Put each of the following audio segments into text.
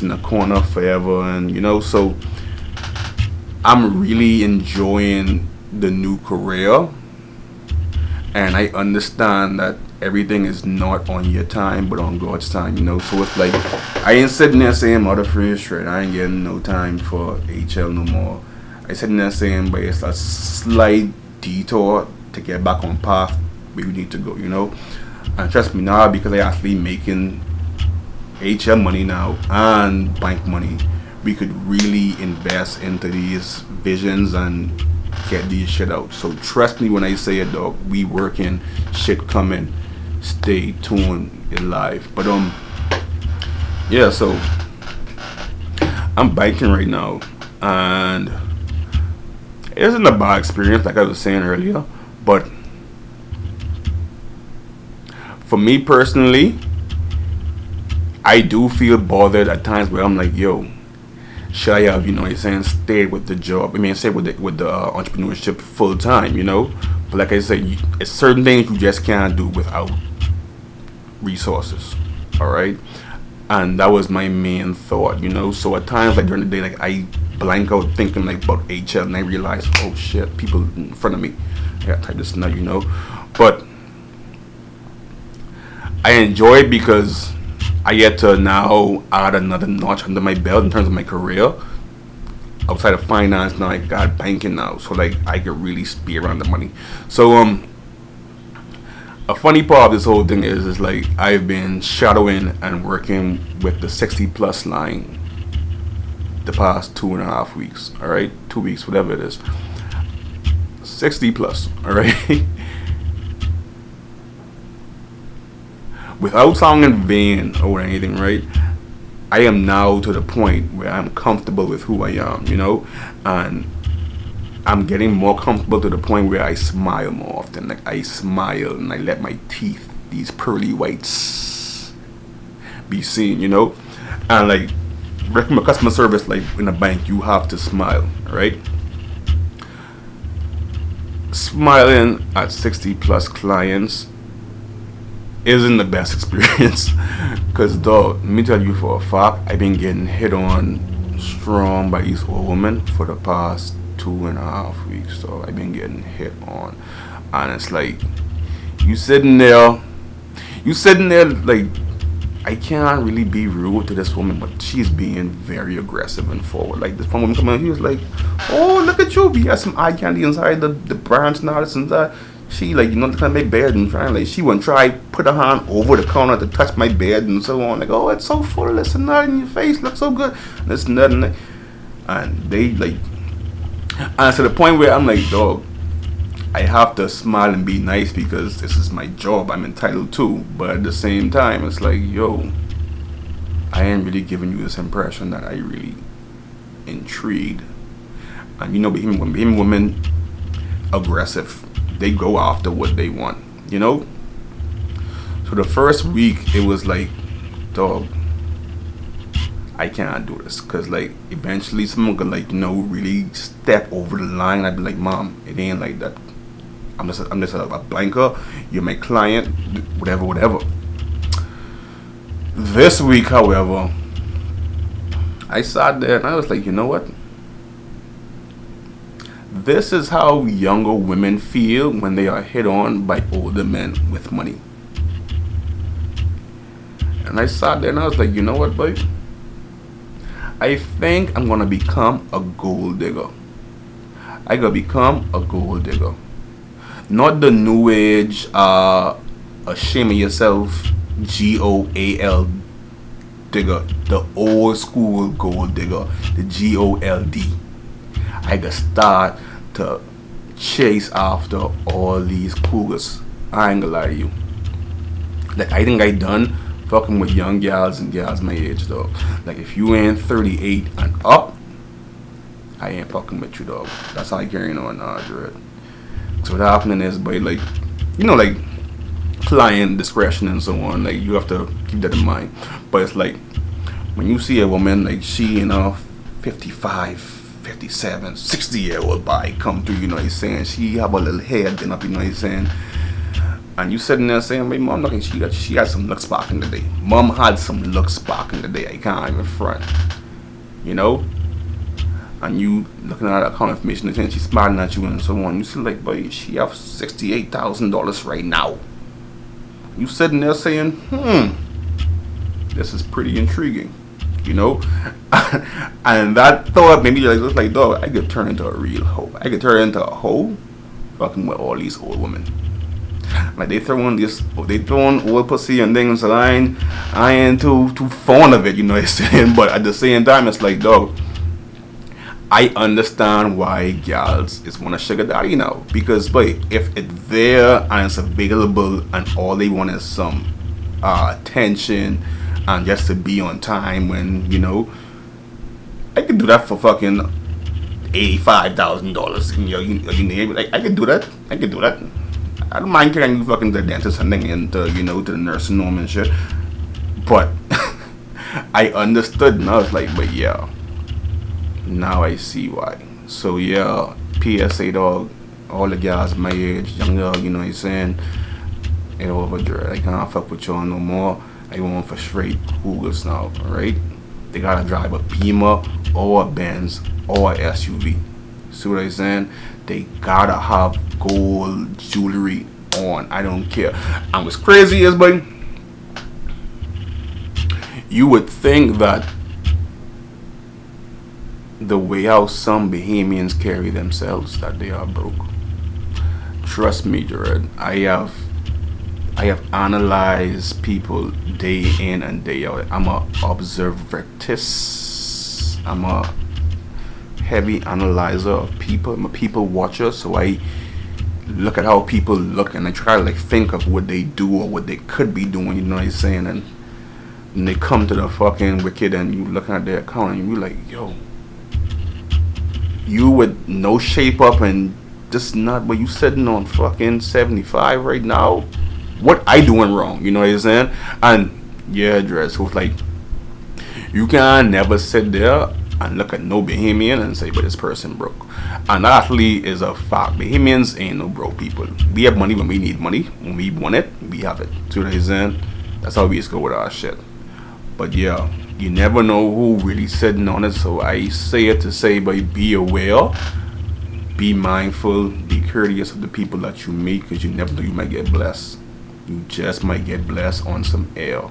in the corner forever, and so I'm really enjoying the new career, and I understand that everything is not on your time but on God's time. So it's like I ain't sitting there saying mother free straight. I ain't getting no time for HL no more. I sitting there saying, but it's a slight detour to get back on path where you need to go. And trust me now, because I actually making HL money now and bank money, we could really invest into these visions and get these shit out. So trust me when I say it, dog. We working, shit coming. Stay tuned, it live. But yeah. So I'm biking right now, and it isn't a bad experience, like I was saying earlier. But for me personally, I do feel bothered at times where I'm like, yo, should I have, stayed with the job? Stay with the entrepreneurship full time, But like I said, it's certain things you just can't do without resources, all right? And that was my main thought, So at times, like during the day, like I blank out thinking like about HL, and I realize, oh shit, people in front of me. I gotta type this now, But I enjoy it because I get to now add another notch under my belt in terms of my career. Outside of finance, now I got banking now, so like I could really be around the money. So a funny part of this whole thing is like I've been shadowing and working with the 60 plus line the past 2.5 weeks. All right, 2 weeks, whatever it is. 60 plus. All right. Without sounding vain or anything, right? I am now to the point where I'm comfortable with who I am, and I'm getting more comfortable to the point where I smile more often. Like I smile and I let my teeth, these pearly whites, be seen, And like working with customer service, like in a bank, you have to smile, right? Smiling at 60 plus clients isn't the best experience, because dog, let me tell you for a fact, I've been getting hit on strong by these old women for the past 2.5 weeks. So I've been getting hit on, and it's like you sitting there like I can't really be rude to this woman, but she's being very aggressive and forward. Like this one woman coming in, he was like, oh, look at you, we got some eye candy inside the branch now, this and that. She like, look at my bed and trying, like, she wouldn't try put her hand over the counter to touch my bed and so on. Like, oh, it's so full, this and that in your face, looks so good, this and that, and they like, and to the point where I'm like, dog, I have to smile and be nice because this is my job, I'm entitled to. But at the same time, it's like, yo, I ain't really giving you this impression that I really intrigued. And being women aggressive. They go after what they want, So the first week, it was like, dog, I can't do this. Because, like, eventually someone could, like, really step over the line. I'd be like, Mom, it ain't like that. I'm just a blanker. You're my client, whatever. This week, however, I sat there and I was like, you know what? This is how younger women feel when they are hit on by older men with money. And I sat there and I was like, you know what, boy? I think I'm gonna become a gold digger. I gotta become a gold digger. Not the new age, ashamed of yourself, GOAL digger. The old school gold digger, the GOLD. I gotta start to chase after all these cougars. I ain't gonna lie to you. Like, I think I done fucking with young gals and gals my age, dog. Like, if you ain't 38 and up, I ain't fucking with you, dog. That's how I carrying on now, Dread. So what happening is, boy, like, like client discretion and so on. Like, you have to keep that in mind. But it's like when you see a woman like she, 55, 57, 60-year-old body come through, she have a little hair done up, And you sitting there saying, "My mom, look, she got some looks back in the day. Mom had some looks back in the day. I can't even front, you know." And you looking at that kind of information, and saying she's smiling at you and so on. You see, like, boy, she have $68,000 right now. You sitting there saying, this is pretty intriguing, you know. And that thought maybe like, dog, I could turn into a real hoe. I could turn into a hoe fucking with all these old women. Like they throwing old pussy and things, and I ain't too fond of it, you know what I'm saying? But at the same time, it's like, dog, I understand why gals is want a sugar daddy now, because boy, if it's there and it's available and all they want is some attention and just to be on time, when, you know, I could do that for fucking $85,000. Like I could do that. I don't mind carrying you fucking to the dentist and then into, you know, to the nursing home and shit. But I understood and I was like, but yeah, now I see why. So yeah, PSA, dog, all the guys my age, young dog, you know what I'm saying? It over there. I can't fuck with y'all no more. I want for straight Cougars now, right? They gotta drive a Beamer or a Benz or a SUV. See what I'm saying? They gotta have gold jewelry on. I don't care. And what's crazy is, but you would think that the way how some Bahamians carry themselves, that they are broke. Trust me, Jared. I have analyzed people day in and day out. I'm a observatist. I'm a heavy analyzer of people. I'm a people watcher, so I look at how people look and I try to like think of what they do or what they could be doing, you know what I'm saying? And they come to the fucking wicked and you looking at their account and you like, yo, you with no shape up and just not, but you sitting on fucking 75 right now. What I doing wrong, you know what I'm saying? And yeah, dress. So it's like, you can never sit there and look at no Bahamian and say, but this person broke. And that actually is a fact. Bahamians ain't no broke people. We have money when we need money. When we want it, we have it. See what I'm saying? That's how we just go with our shit. But yeah, you never know who really sitting on it. So I say it to say, but be aware, be mindful, be courteous of the people that you meet, because you never know, you might get blessed. You just might get blessed on some air.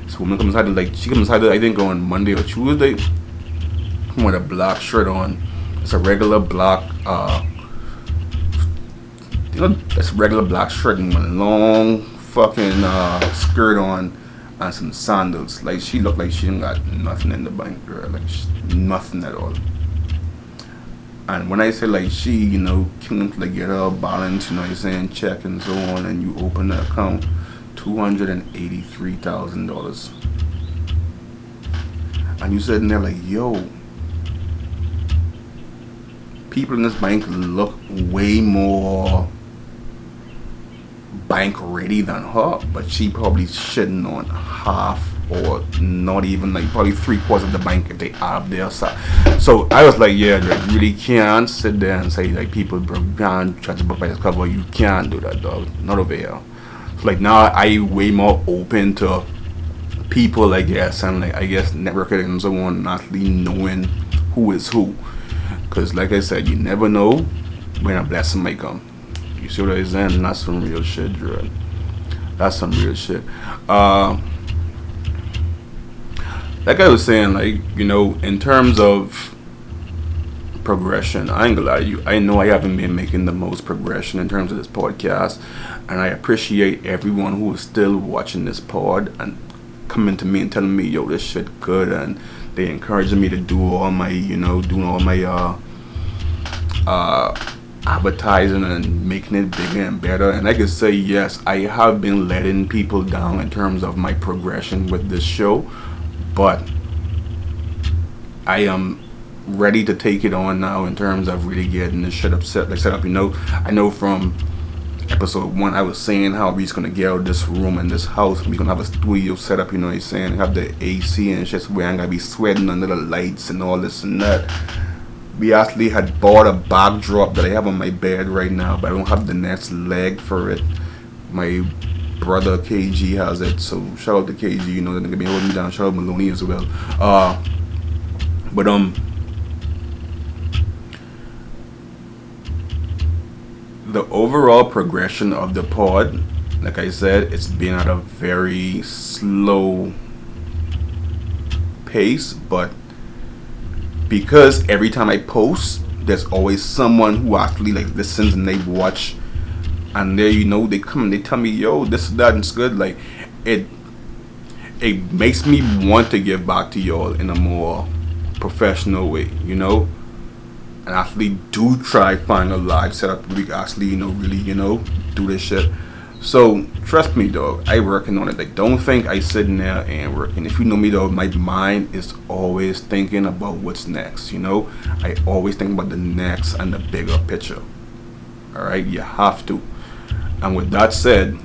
So woman comes out, like, she comes out, I think on Monday or Tuesday, with a black shirt on. It's a regular black, it's a regular black shirt and a long fucking skirt on and some sandals. Like, she looked like she didn't got nothing in the bank, girl. Like, nothing at all. And when I say like she, you know, came to like get her balance, you know what I'm saying, check and so on, and you open the account, $283,000. And you sitting there like, yo, people in this bank look way more bank ready than her, but she probably shitting on half or not even, like probably 3/4 of the bank if they have their side. So I was like, yeah, you really can't sit there and say like people broke down, try to book by this cover. You can't do that, dog. Not over here. So like now I way more open to people, I guess, and like I guess networking and so on, not really knowing who is who. Cause like I said, you never know when a blessing might come. You see what I'm saying? And that's some real shit, Dread. That's some real shit. Like I was saying, like, you know, in terms of progression, I ain't gonna lie to you. I know I haven't been making the most progression in terms of this podcast, and I appreciate everyone who is still watching this pod and coming to me and telling me, yo, this shit good, and they encouraging me to do all my, you know, doing all my advertising and making it bigger and better. And I can say, yes, I have been letting people down in terms of my progression with this show, but I am ready to take it on now in terms of really getting this shit set up. You know, I know from episode 1 I was saying how we're just gonna get out of this room and this house. We're gonna have a studio set up, you know what I'm saying, have the AC and shit, so we ain't gonna be sweating under the lights and all this and that. We actually had bought a backdrop that I have on my bed right now, but I don't have the next leg for it. My brother KG has it, so shout out to KG. You know, that nigga been holding me down. Shout out Maloney as well. But the overall progression of the pod, like I said, it's been at a very slow pace, but because every time I post, there's always someone who actually like listens and they watch, and they, you know, they come and they tell me, yo, this that it's good. Like it makes me want to give back to y'all in a more professional way, you know, and actually do try find a live setup where we can actually, you know, really, you know, do this shit. So trust me, dog, I working on it. Like, don't think I sitting there and working. If you know me, dog, my mind is always thinking about what's next. You know, I always think about the next and the bigger picture. All right, you have to. And with that said,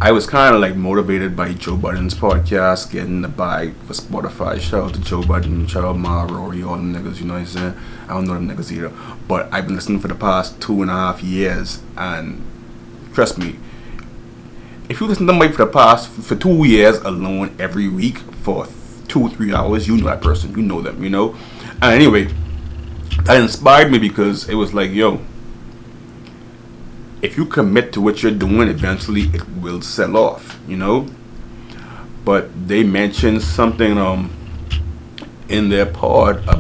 I was kind of like motivated by Joe Budden's podcast, getting the bag for Spotify. Shout out to Joe Budden, shout out Ma, Rory, all them niggas, you know what I'm saying? I don't know them niggas either. But I've been listening for the past 2.5 years, and trust me, if you listen to somebody for 2 years alone every week for 2 or 3 hours, you know that person, you know them, you know? And anyway, that inspired me because it was like, yo, if you commit to what you're doing, eventually it will sell off, you know? But they mentioned something in their pod